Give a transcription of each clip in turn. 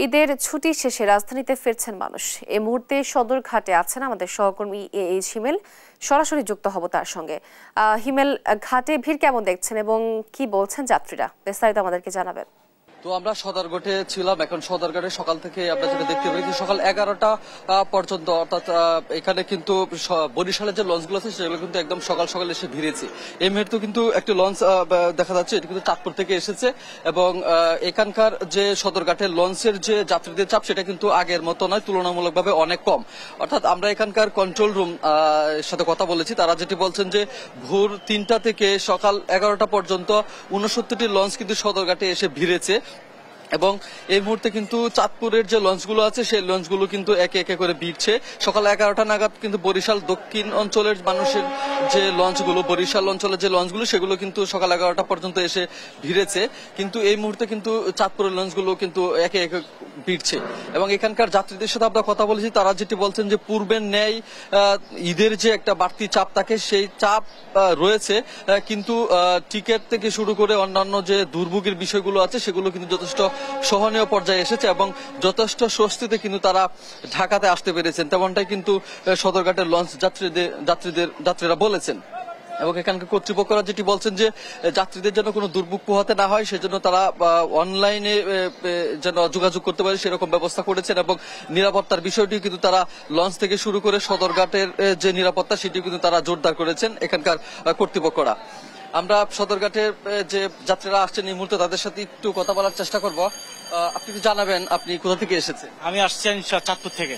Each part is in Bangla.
ঈদের ছুটি শেষে রাজধানীতে ফিরছেন মানুষ। এই মুহূর্তে সদরঘাটে আছেন আমাদের সহকর্মী এইচ হিমেল। সরাসরি যুক্ত হব তার সঙ্গে। হিমেল, ঘাটে ভিড় কেমন দেখছেন এবং কি বলছেন যাত্রীরা, বিস্তারিত আমাদেরকে জানাবেন। তো আমরা সদরঘাটে ছিলাম, এখন সদরঘাটে সকাল থেকে আমরা যেটা দেখতে পেয়েছি সকাল 11টা পর্যন্ত, অর্থাৎ এখানে কিন্তু বরিশালের যে লঞ্চগুলো আছে সেগুলো কিন্তু একদম সকাল সকাল এসে ভিড়েছে। এই মুহূর্তে কিন্তু একটি লঞ্চ দেখা যাচ্ছে, এটি কিন্তু চাঁদপুর থেকে এসেছে এবং এখানকার যে সদরঘাটের লঞ্চের যে যাত্রীদের চাপ সেটা কিন্তু আগের মতো নয়, তুলনামূলকভাবে অনেক কম। অর্থাৎ আমরা এখানকার কন্ট্রোল রুম সাথে কথা বলেছি, তারা যেটি বলছেন যে ভোর 3টা থেকে সকাল 11টা পর্যন্ত 69টি লঞ্চ কিন্তু সদরঘাটে এসে ভিড়েছে এবং এই মুহূর্তে কিন্তু চাঁদপুরের যে লঞ্চগুলো আছে সেই লঞ্চগুলো কিন্তু একে একে করে ভিড়ছে। সকাল 11টা নাগাদ কিন্তু বরিশাল দক্ষিণ অঞ্চলের মানুষের যে লঞ্চগুলো, বরিশাল অঞ্চলের যে লঞ্চগুলো সেগুলো কিন্তু সকাল 11টা পর্যন্ত এসে ভিড়েছে, কিন্তু এই মুহূর্তে কিন্তু চাঁদপুরের লঞ্চগুলো কিন্তু একে একে ভিড়ছে এবং এখানকার যাত্রীদের সাথে আমরা কথা বলেছি, তারা যেটি বলছেন যে পূর্বের ন্যায় ঈদের যে একটা বাড়তি চাপ থাকে সেই চাপ রয়েছে, কিন্তু টিকিট থেকে শুরু করে অন্যান্য যে দুর্ভোগের বিষয়গুলো আছে সেগুলো কিন্তু যথেষ্ট সহনীয় পর্যায়ে এসেছে এবং যথেষ্ট স্বস্তিতে কিন্তু তারা ঢাকাতে আসতে পেরেছেন, তেমনটাই কিন্তু সদরঘাটের লঞ্চ যাত্রীরা বলেছেন। এবং এখানকার কর্তৃপক্ষরা যেটি বলছেন যে যাত্রীদের যেন কোনো দুর্ভোগ পোহাতে না হয় সেজন্য তারা অনলাইনে যেন যোগাযোগ করতে পারে সেরকম ব্যবস্থা করেছেন এবং নিরাপত্তার বিষয়টি কিন্তু তারা লঞ্চ থেকে শুরু করে সদরঘাটের যে নিরাপত্তা সেটি কিন্তু তারা জোরদার করেছেন এখানকার কর্তৃপক্ষরা। আমরা সদরঘাটের যে যাত্রীরা আসছেন এই মুহূর্তে তাদের সাথে একটু কথা বলার চেষ্টা করব। আপনি কি জানাবেন আপনি কোথা থেকে এসেছেন? আমি আসছি চাঁদপুর থেকে।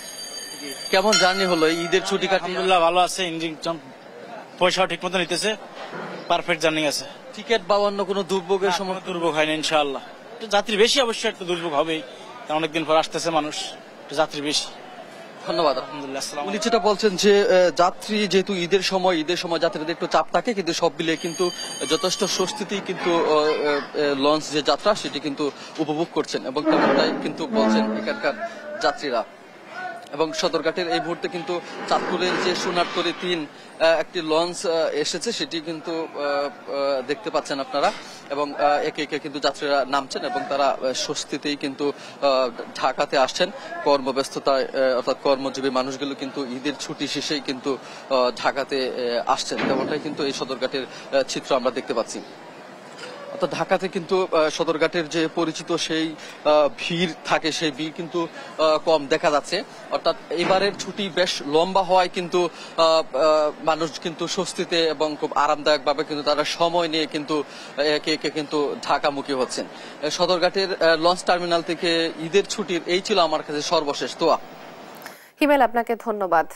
কেমন জার্নি হলো ঈদের ছুটি কাটিয়ে? আলহামদুলিল্লাহ ভালো আছে, ইঞ্জিন পয়সাও ঠিক মতো নিতেছে, পারফেক্ট জার্নি আছে। টিকিট বা অন্য কোনো দুর্ভোগের সময়? দুর্ভোগ হয়নি ইনশাআল্লাহ। যাত্রী বেশি, অবশ্যই একটা দুর্ভোগ হবেই, অনেকদিন পর আসতেছে মানুষ, যাত্রী বেশি। ধন্যবাদ। উনি যেটা বলছেন যে যাত্রী যেহেতু ঈদের সময় যাত্রীদের একটু চাপ থাকে, কিন্তু সব মিলিয়ে কিন্তু যথেষ্ট স্বস্তিতেই কিন্তু লঞ্চ যে যাত্রা সেটি কিন্তু উপভোগ করছেন এবং তেমনটাই কিন্তু বলছেন এখানকার যাত্রীরা। এবং সদরঘাটের এই মুহূর্তে কিন্তু চাঁদপুরের যে সোনারতরী 3 একটি লঞ্চ এসেছে সেটি কিন্তু দেখতে পাচ্ছেন আপনারা এবং একে একে কিন্তু যাত্রীরা নামছেন এবং তারা স্বস্তিতেই কিন্তু ঢাকাতে আসছেন। কর্মব্যস্ততায় অর্থাৎ কর্মজীবী মানুষগুলো কিন্তু ঈদের ছুটি শেষেই কিন্তু ঢাকাতে আসছেন, তেমনটাই কিন্তু এই সদরঘাটের চিত্র আমরা দেখতে পাচ্ছি। অর্থাৎ ঢাকাতে কিন্তু সদরঘাটের যে পরিচিত সেই ভিড় থাকে সেই ভিড় কিন্তু কম দেখা যাচ্ছে। অর্থাৎ এবারের ছুটি বেশ লম্বা হওয়ায় কিন্তু মানুষ কিন্তু স্বস্তিতে এবং খুব আরামদায়ক ভাবে কিন্তু তারা সময় নিয়ে কিন্তু একে একে কিন্তু ঢাকামুখী হচ্ছেন। সদরঘাটের লঞ্চ টার্মিনাল থেকে ঈদের ছুটির এই ছিল আমার কাছে সর্বশেষ তোয়া। হিমেল, আপনাকে ধন্যবাদ।